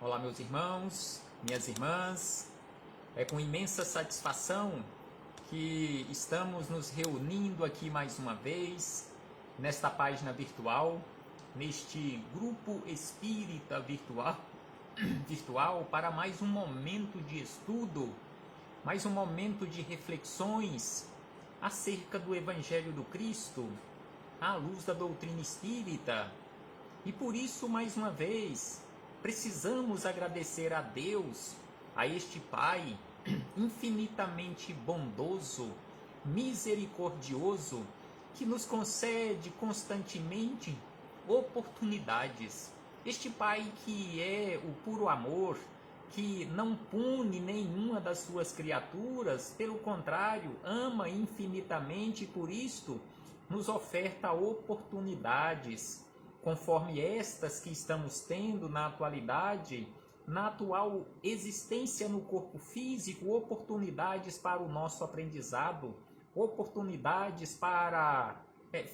Olá, meus irmãos, minhas irmãs. É com imensa satisfação que estamos nos reunindo aqui mais uma vez, nesta página virtual, neste grupo espírita virtual para mais um momento de estudo, mais um momento de reflexões acerca do Evangelho do Cristo, à luz da doutrina espírita. E por isso, mais uma vez, precisamos agradecer a Deus, a este Pai infinitamente bondoso, misericordioso, que nos concede constantemente oportunidades. Este Pai que é o puro amor, que não pune nenhuma das suas criaturas, pelo contrário, ama infinitamente e por isto nos oferta oportunidades, conforme estas que estamos tendo na atualidade, na atual existência no corpo físico, oportunidades para o nosso aprendizado, oportunidades para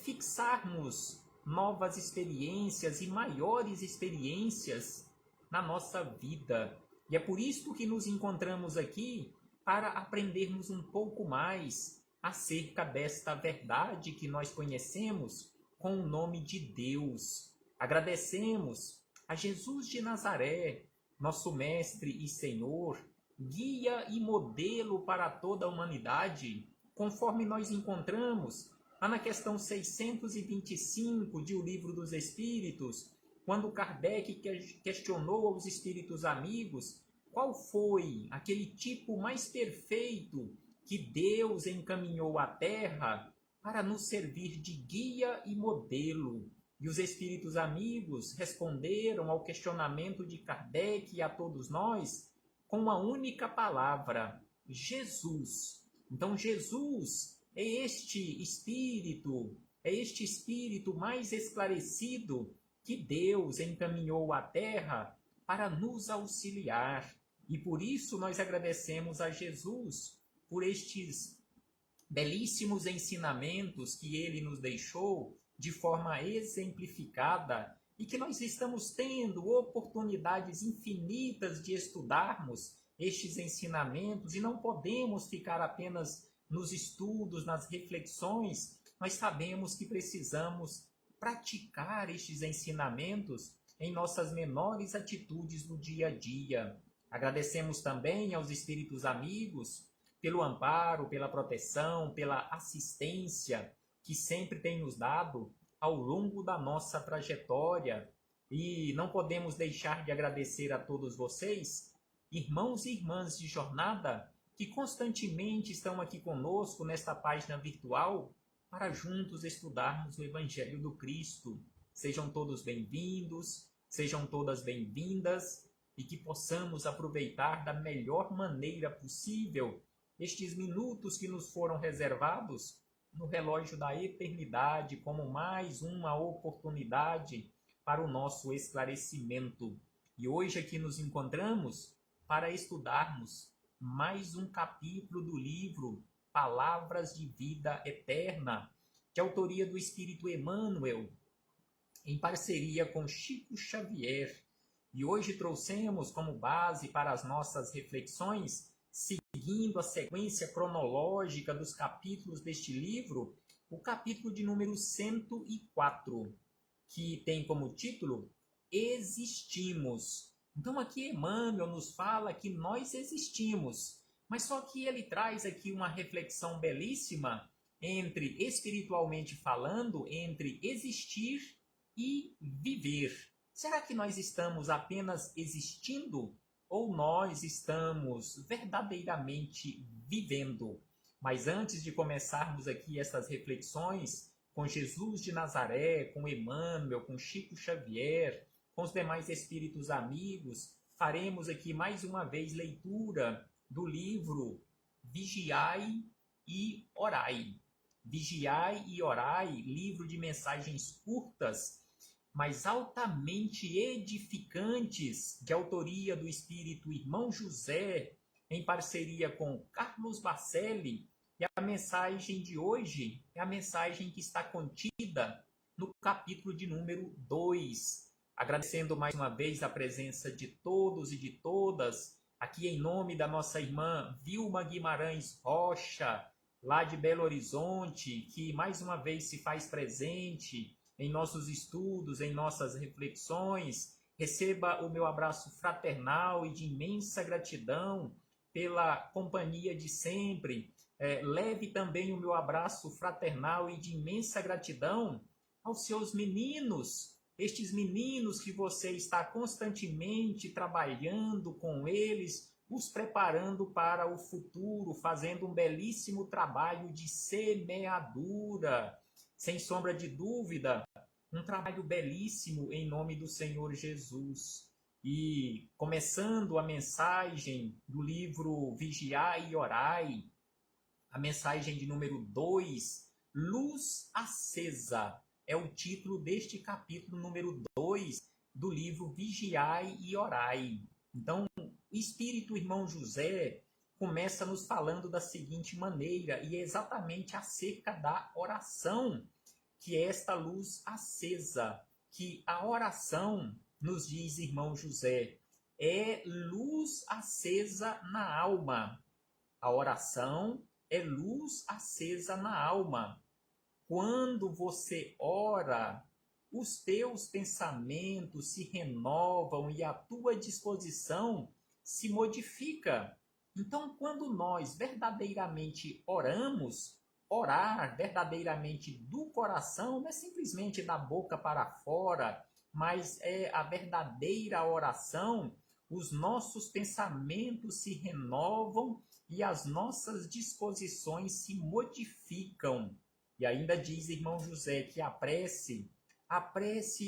fixarmos novas experiências e maiores experiências na nossa vida. E é por isso que nos encontramos aqui, para aprendermos um pouco mais acerca desta verdade que nós conhecemos com o nome de Deus. Agradecemos a Jesus de Nazaré, nosso Mestre e Senhor, guia e modelo para toda a humanidade, conforme nós encontramos lá na questão 625 de O Livro dos Espíritos, quando Kardec questionou aos espíritos amigos qual foi aquele tipo mais perfeito que Deus encaminhou à Terra para nos servir de guia e modelo. E os espíritos amigos responderam ao questionamento de Kardec e a todos nós com uma única palavra: Jesus. Então, Jesus é este espírito mais esclarecido que Deus encaminhou à Terra para nos auxiliar. E por isso nós agradecemos a Jesus por estes belíssimos ensinamentos que ele nos deixou de forma exemplificada e que nós estamos tendo oportunidades infinitas de estudarmos estes ensinamentos, e não podemos ficar apenas nos estudos, nas reflexões. Nós sabemos que precisamos praticar estes ensinamentos em nossas menores atitudes do dia a dia. Agradecemos também aos espíritos amigos pelo amparo, pela proteção, pela assistência que sempre tem nos dado ao longo da nossa trajetória. E não podemos deixar de agradecer a todos vocês, irmãos e irmãs de jornada, que constantemente estão aqui conosco nesta página virtual para juntos estudarmos o Evangelho do Cristo. Sejam todos bem-vindos, sejam todas bem-vindas, e que possamos aproveitar da melhor maneira possível estes minutos que nos foram reservados no relógio da eternidade, como mais uma oportunidade para o nosso esclarecimento. E hoje aqui nos encontramos para estudarmos mais um capítulo do livro Palavras de Vida Eterna, de autoria do Espírito Emmanuel, em parceria com Chico Xavier. E hoje trouxemos como base para as nossas reflexões, seguindo a sequência cronológica dos capítulos deste livro, o capítulo de número 104, que tem como título Existimos. Então aqui Emmanuel nos fala que nós existimos, mas só que ele traz aqui uma reflexão belíssima entre, espiritualmente falando, entre existir e viver. Será que nós estamos apenas existindo ou nós estamos verdadeiramente vivendo? Mas antes de começarmos aqui essas reflexões com Jesus de Nazaré, com Emmanuel, com Chico Xavier, com os demais espíritos amigos, faremos aqui mais uma vez leitura do livro Vigiai e Orai. Vigiai e Orai, livro de mensagens curtas, mas altamente edificantes, de autoria do espírito Irmão José, em parceria com Carlos Bacelli. E a mensagem de hoje é a mensagem que está contida no capítulo de número 2, agradecendo mais uma vez a presença de todos e de todas, aqui em nome da nossa irmã Vilma Guimarães Rocha, lá de Belo Horizonte, que mais uma vez se faz presente em nossos estudos, em nossas reflexões. Receba o meu abraço fraternal e de imensa gratidão pela companhia de sempre. Leve também o meu abraço fraternal e de imensa gratidão aos seus meninos, estes meninos que você está constantemente trabalhando com eles, os preparando para o futuro, fazendo um belíssimo trabalho de semeadura. Sem sombra de dúvida, um trabalho belíssimo em nome do Senhor Jesus. E começando a mensagem do livro Vigiai e Orai, a mensagem de número 2, Luz Acesa, é o título deste capítulo número 2 do livro Vigiai e Orai. Então, o Espírito Irmão José começa nos falando da seguinte maneira, e é exatamente acerca da oração, que é esta luz acesa, que a oração, nos diz Irmão José, é luz acesa na alma. A oração é luz acesa na alma. Quando você ora, os teus pensamentos se renovam e a tua disposição se modifica. Então, quando nós verdadeiramente oramos, orar verdadeiramente do coração, não é simplesmente da boca para fora, mas é a verdadeira oração, os nossos pensamentos se renovam e as nossas disposições se modificam. E ainda diz Irmão José que a prece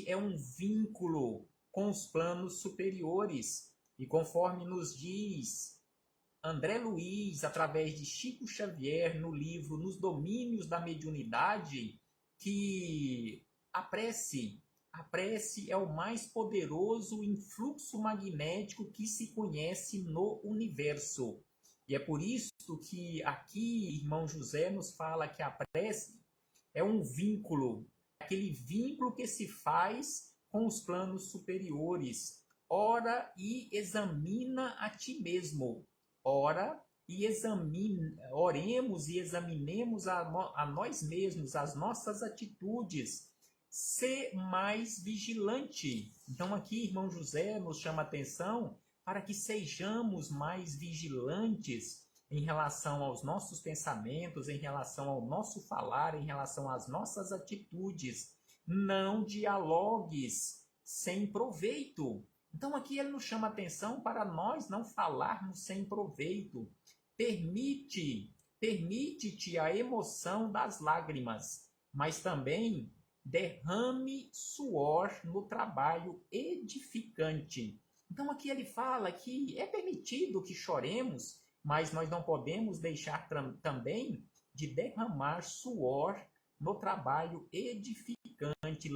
é um vínculo com os planos superiores. E conforme nos diz André Luiz, através de Chico Xavier, no livro Nos Domínios da Mediunidade, que a prece é o mais poderoso influxo magnético que se conhece no universo. E é por isso que aqui Irmão José nos fala que a prece é um vínculo, aquele vínculo que se faz com os planos superiores. Ora e examina a ti mesmo. Ora e oremos e examinemos a nós mesmos, as nossas atitudes. Ser mais vigilante. Então aqui Irmão José nos chama a atenção para que sejamos mais vigilantes em relação aos nossos pensamentos, em relação ao nosso falar, em relação às nossas atitudes. Não dialogues sem proveito. Então aqui ele nos chama a atenção para nós não falarmos sem proveito. Permite-te a emoção das lágrimas, mas também derrame suor no trabalho edificante. Então aqui ele fala que é permitido que choremos, mas nós não podemos deixar também de derramar suor no trabalho edificante.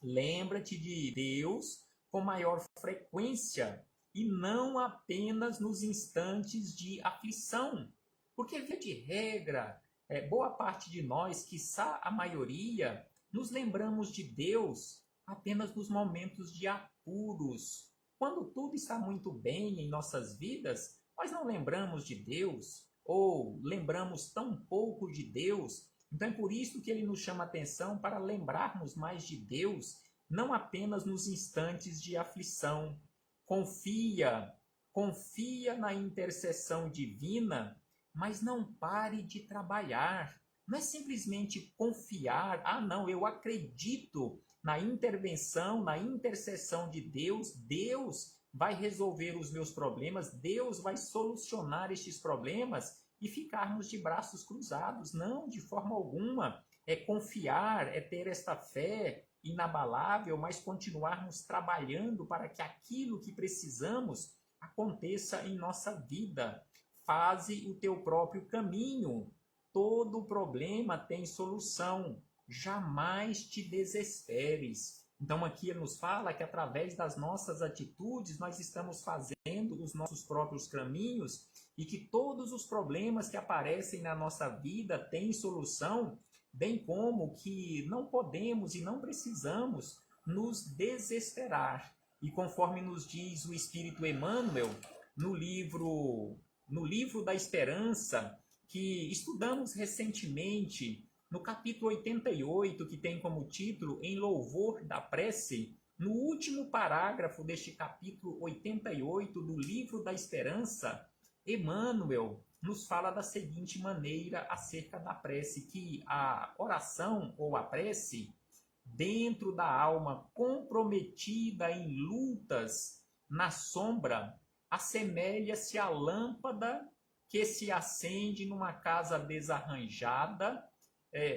Lembra-te de Deus com maior frequência e não apenas nos instantes de aflição. Porque, via de regra, boa parte de nós, quiçá a maioria, nos lembramos de Deus apenas nos momentos de apuros. Quando tudo está muito bem em nossas vidas, nós não lembramos de Deus, ou lembramos tão pouco de Deus. Então é por isso que ele nos chama a atenção para lembrarmos mais de Deus, não apenas nos instantes de aflição. Confia na intercessão divina, mas não pare de trabalhar. Não é simplesmente confiar, não, eu acredito na intervenção, na intercessão de Deus, Deus vai resolver os meus problemas, Deus vai solucionar estes problemas e ficarmos de braços cruzados. Não, de forma alguma. É confiar, é ter esta fé inabalável, mas continuarmos trabalhando para que aquilo que precisamos aconteça em nossa vida. Faze o teu próprio caminho. Todo problema tem solução. Jamais te desesperes. Então aqui ele nos fala que através das nossas atitudes nós estamos fazendo os nossos próprios caminhos e que todos os problemas que aparecem na nossa vida têm solução, bem como que não podemos e não precisamos nos desesperar. E conforme nos diz o Espírito Emmanuel, no livro da Esperança, que estudamos recentemente, no capítulo 88, que tem como título Em Louvor da Prece, no último parágrafo deste capítulo 88 do livro da Esperança, Emmanuel nos fala da seguinte maneira acerca da prece, que a oração ou a prece, dentro da alma comprometida em lutas na sombra, assemelha-se à lâmpada que se acende numa casa desarranjada,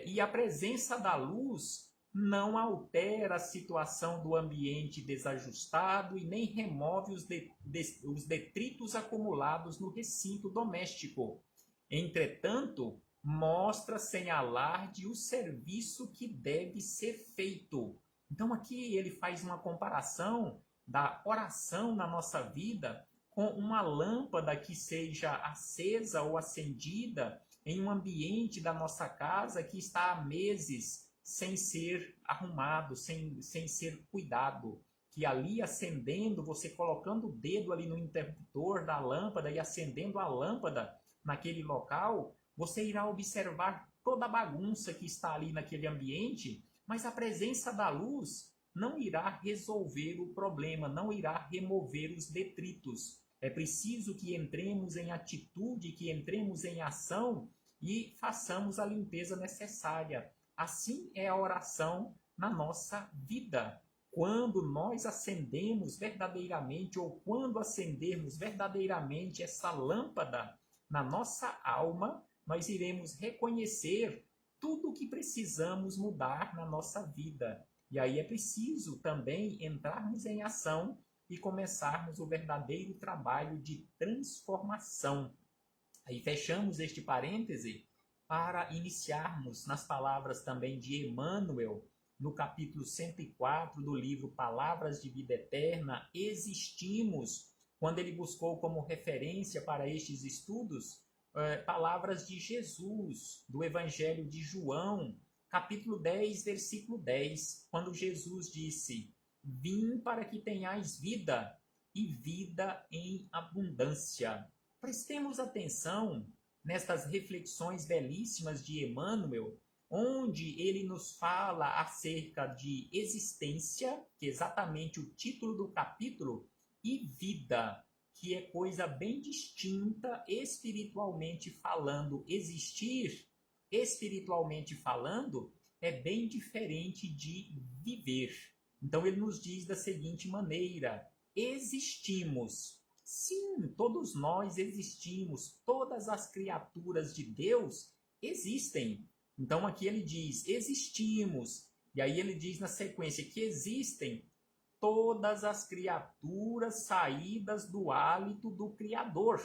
e a presença da luz não altera a situação do ambiente desajustado e nem remove os detritos acumulados no recinto doméstico. Entretanto, mostra sem alarde o serviço que deve ser feito. Então aqui ele faz uma comparação da oração na nossa vida com uma lâmpada que seja acesa ou acendida em um ambiente da nossa casa que está há meses sem ser arrumado, sem ser cuidado. Que ali acendendo, você colocando o dedo ali no interruptor da lâmpada e acendendo a lâmpada naquele local, você irá observar toda a bagunça que está ali naquele ambiente, mas a presença da luz não irá resolver o problema, não irá remover os detritos. É preciso que entremos em atitude, que entremos em ação e façamos a limpeza necessária. Assim é a oração na nossa vida. Quando nós acendemos verdadeiramente, ou quando acendermos verdadeiramente essa lâmpada na nossa alma, nós iremos reconhecer tudo o que precisamos mudar na nossa vida. E aí é preciso também entrarmos em ação e começarmos o verdadeiro trabalho de transformação. Aí fechamos este parêntese para iniciarmos nas palavras também de Emmanuel, no capítulo 104 do livro Palavras de Vida Eterna, existimos, quando ele buscou como referência para estes estudos, palavras de Jesus, do Evangelho de João, capítulo 10, versículo 10, quando Jesus disse: vim para que tenhais vida, e vida em abundância. Prestemos atenção nestas reflexões belíssimas de Emmanuel, onde ele nos fala acerca de existência, que é exatamente o título do capítulo, e vida, que é coisa bem distinta espiritualmente falando. Existir, espiritualmente falando, é bem diferente de viver. Então ele nos diz da seguinte maneira: existimos. Sim, todos nós existimos, todas as criaturas de Deus existem. Então aqui ele diz, existimos. E aí ele diz na sequência que existem todas as criaturas saídas do hálito do Criador.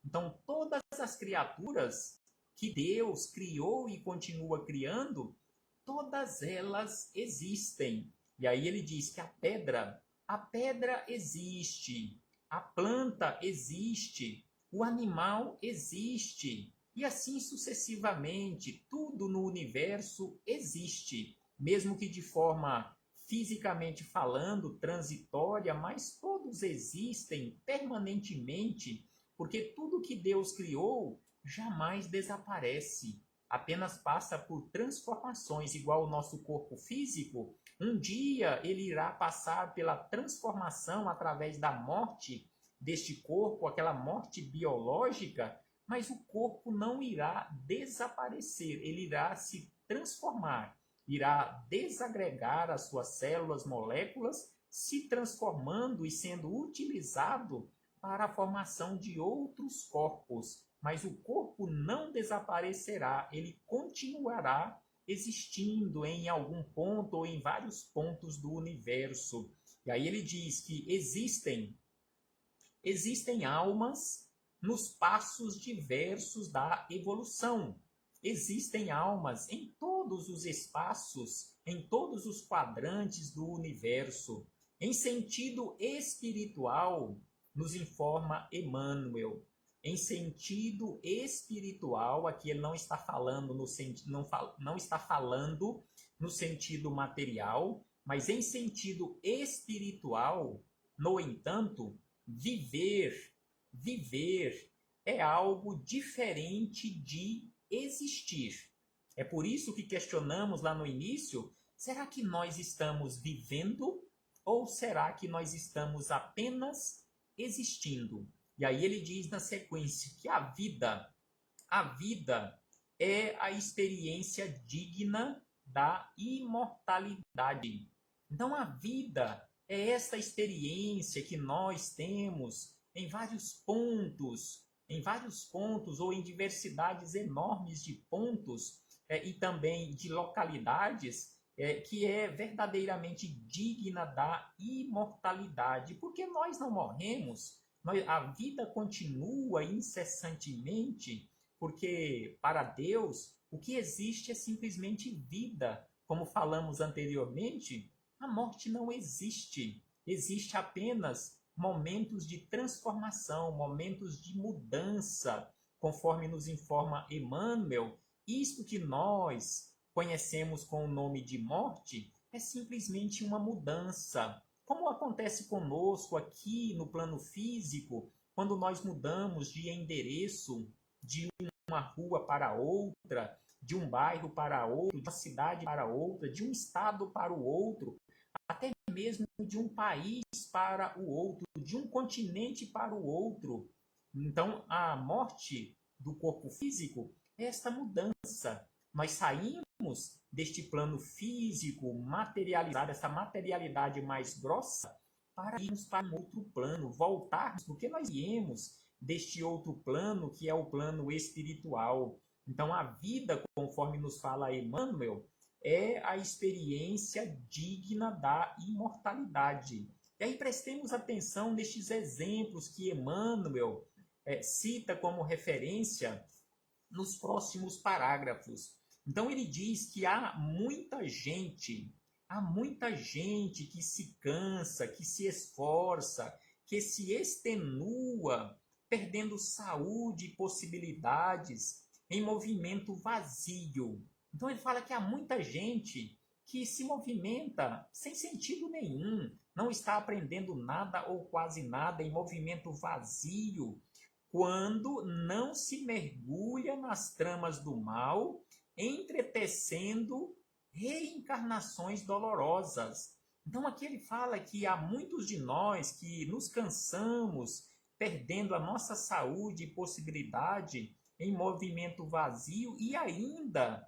Então todas as criaturas que Deus criou e continua criando, todas elas existem. E aí ele diz que a pedra existe, a planta existe, o animal existe, e assim sucessivamente, tudo no universo existe, mesmo que de forma fisicamente falando, transitória, mas todos existem permanentemente, porque tudo que Deus criou jamais desaparece, apenas passa por transformações, igual o nosso corpo físico. Um dia ele irá passar pela transformação através da morte deste corpo, aquela morte biológica, mas o corpo não irá desaparecer, ele irá se transformar, irá desagregar as suas células, moléculas, se transformando e sendo utilizado para a formação de outros corpos. Mas o corpo não desaparecerá, ele continuará existindo em algum ponto ou em vários pontos do universo. E aí ele diz que existem almas nos passos diversos da evolução. Existem almas em todos os espaços, em todos os quadrantes do universo. Em sentido espiritual, nos informa Emmanuel, em sentido espiritual, aqui ele não está falando no sentido material, Mas em sentido espiritual, no entanto, viver é algo diferente de existir. É por isso que questionamos lá no início, será que nós estamos vivendo ou será que nós estamos apenas existindo? E aí ele diz na sequência que a vida é a experiência digna da imortalidade. Então a vida é esta experiência que nós temos em vários pontos ou em diversidades enormes de pontos e também de localidades que é verdadeiramente digna da imortalidade, porque nós não morremos, a vida continua incessantemente, porque para Deus o que existe é simplesmente vida. Como falamos anteriormente, a morte não existe, existe apenas momentos de transformação, momentos de mudança, conforme nos informa Emmanuel. Isto que nós conhecemos com o nome de morte é simplesmente uma mudança. Como acontece conosco aqui no plano físico, quando nós mudamos de endereço de uma rua para outra, de um bairro para outro, de uma cidade para outra, de um estado para o outro, até mesmo de um país para o outro, de um continente para o outro. Então, a morte do corpo físico é esta mudança. Nós saímos deste plano físico materializado, essa materialidade mais grossa, para irmos para um outro plano, voltarmos, porque nós viemos deste outro plano, que é o plano espiritual. Então, a vida, conforme nos fala Emmanuel, é a experiência digna da imortalidade. E aí prestemos atenção nestes exemplos que Emmanuel cita como referência nos próximos parágrafos. Então ele diz que há muita gente que se cansa, que se esforça, que se extenua, perdendo saúde e possibilidades em movimento vazio. Então ele fala que há muita gente que se movimenta sem sentido nenhum, não está aprendendo nada ou quase nada em movimento vazio, quando não se mergulha nas tramas do mal, entretecendo reencarnações dolorosas. Então aqui ele fala que há muitos de nós que nos cansamos, perdendo a nossa saúde e possibilidade em movimento vazio e ainda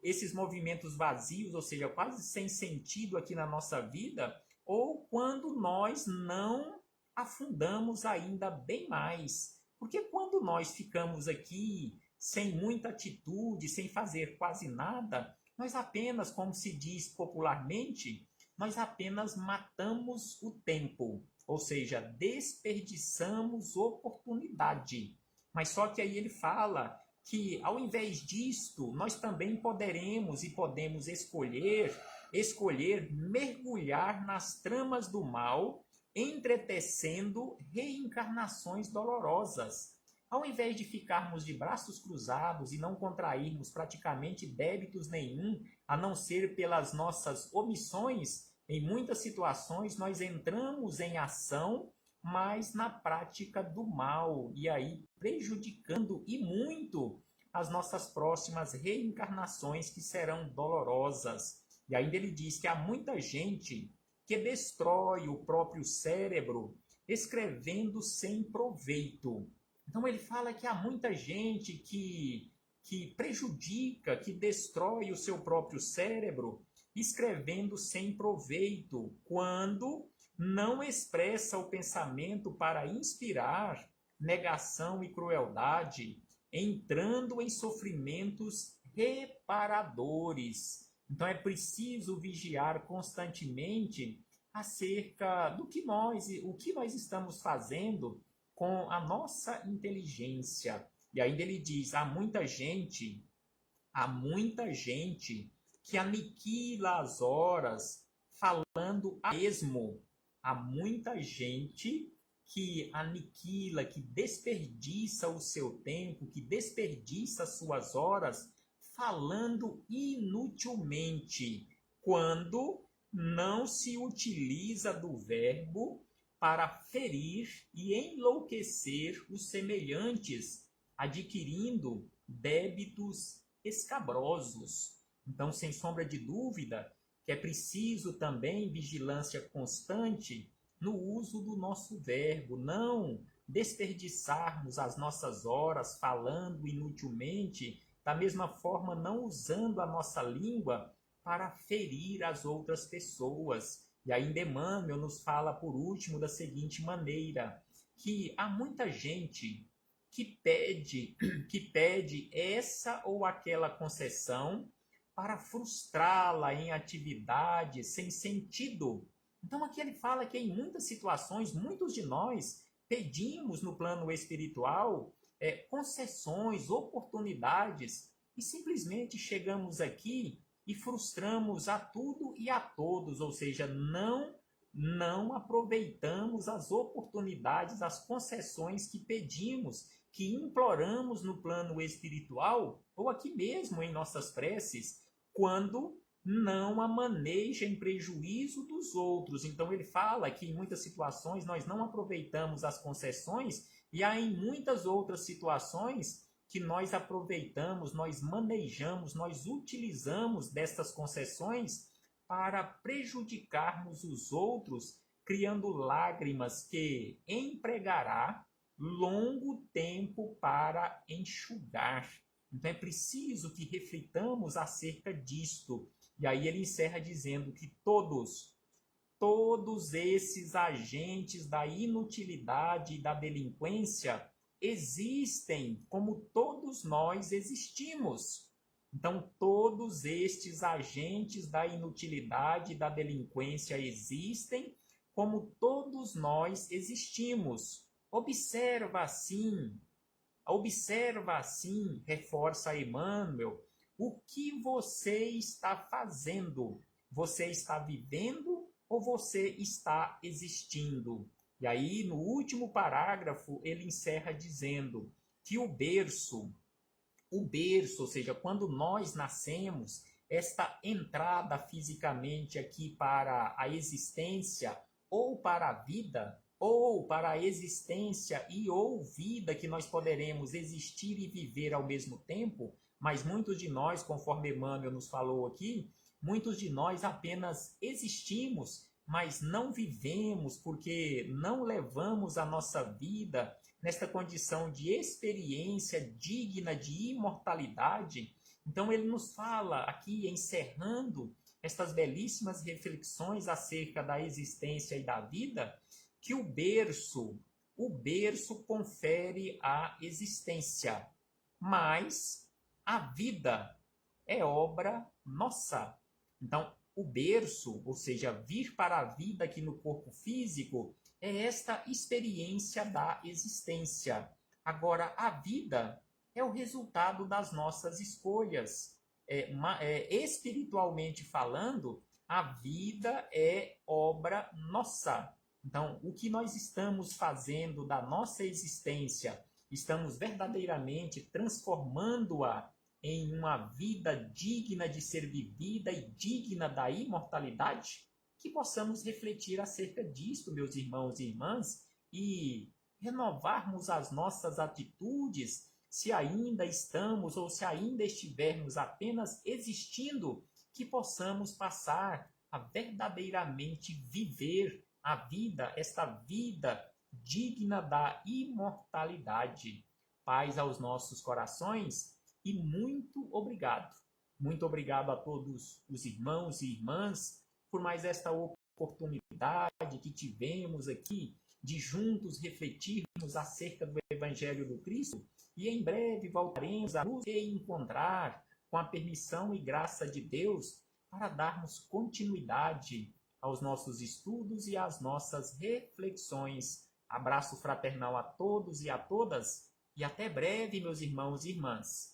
esses movimentos vazios, ou seja, quase sem sentido aqui na nossa vida, ou quando nós não afundamos ainda bem mais. Porque quando nós ficamos aqui sem muita atitude, sem fazer quase nada, nós apenas, como se diz popularmente, nós apenas matamos o tempo, ou seja, desperdiçamos oportunidade. Mas só que aí ele fala que ao invés disto, nós também poderemos e podemos escolher mergulhar nas tramas do mal, entretecendo reencarnações dolorosas. Ao invés de ficarmos de braços cruzados e não contrairmos praticamente débitos nenhum, a não ser pelas nossas omissões, em muitas situações nós entramos em ação, mas na prática do mal, e aí prejudicando e muito as nossas próximas reencarnações que serão dolorosas. E ainda ele diz que há muita gente que destrói o próprio cérebro escrevendo sem proveito. Então ele fala que há muita gente que prejudica, que destrói o seu próprio cérebro escrevendo sem proveito, quando não expressa o pensamento para inspirar negação e crueldade, entrando em sofrimentos reparadores. Então é preciso vigiar constantemente acerca do que o que nós estamos fazendo com a nossa inteligência. E ainda ele diz, há muita gente que aniquila as horas falando a esmo. Há muita gente que aniquila, que desperdiça o seu tempo, que desperdiça as suas horas falando inutilmente, quando não se utiliza do verbo para ferir e enlouquecer os semelhantes, adquirindo débitos escabrosos. Então, sem sombra de dúvida, que é preciso também vigilância constante no uso do nosso verbo, não desperdiçarmos as nossas horas falando inutilmente, da mesma forma não usando a nossa língua para ferir as outras pessoas. E ainda Emmanuel nos fala, por último, da seguinte maneira, que há muita gente que pede essa ou aquela concessão para frustrá-la em atividades sem sentido. Então aqui ele fala que em muitas situações, muitos de nós pedimos no plano espiritual concessões, oportunidades, e simplesmente chegamos aqui e frustramos a tudo e a todos, ou seja, não aproveitamos as oportunidades, as concessões que pedimos, que imploramos no plano espiritual, ou aqui mesmo em nossas preces, quando não a maneja em prejuízo dos outros. Então ele fala que em muitas situações nós não aproveitamos as concessões, e há em muitas outras situações que nós aproveitamos, nós manejamos, nós utilizamos dessas concessões para prejudicarmos os outros, criando lágrimas que empregará longo tempo para enxugar. Então é preciso que reflitamos acerca disto. E aí ele encerra dizendo que todos esses agentes da inutilidade e da delinquência existem como todos nós existimos. Então, todos estes agentes da inutilidade e da delinquência existem como todos nós existimos. Observa assim, reforça Emmanuel, o que você está fazendo? Você está vivendo ou você está existindo? E aí, no último parágrafo, ele encerra dizendo que o berço, ou seja, quando nós nascemos, esta entrada fisicamente aqui para a existência ou para a vida, ou para a existência e ou vida, que nós poderemos existir e viver ao mesmo tempo, mas muitos de nós, conforme Emmanuel nos falou aqui, muitos de nós apenas existimos, mas não vivemos, porque não levamos a nossa vida nesta condição de experiência digna de imortalidade. Então ele nos fala aqui, encerrando estas belíssimas reflexões acerca da existência e da vida, que o berço confere a existência, mas a vida é obra nossa. Então, o berço, ou seja, vir para a vida aqui no corpo físico, é esta experiência da existência. Agora, a vida é o resultado das nossas escolhas. Espiritualmente falando, a vida é obra nossa. Então, o que nós estamos fazendo da nossa existência, estamos verdadeiramente transformando-a em uma vida digna de ser vivida e digna da imortalidade? Que possamos refletir acerca disto, meus irmãos e irmãs, e renovarmos as nossas atitudes, se ainda estamos ou se ainda estivermos apenas existindo, que possamos passar a verdadeiramente viver a vida, esta vida digna da imortalidade. Paz aos nossos corações e muito obrigado. Muito obrigado a todos os irmãos e irmãs por mais esta oportunidade que tivemos aqui de juntos refletirmos acerca do Evangelho do Cristo, e em breve voltaremos a nos reencontrar com a permissão e graça de Deus para darmos continuidade aos nossos estudos e às nossas reflexões. Abraço fraternal a todos e a todas, e até breve, meus irmãos e irmãs.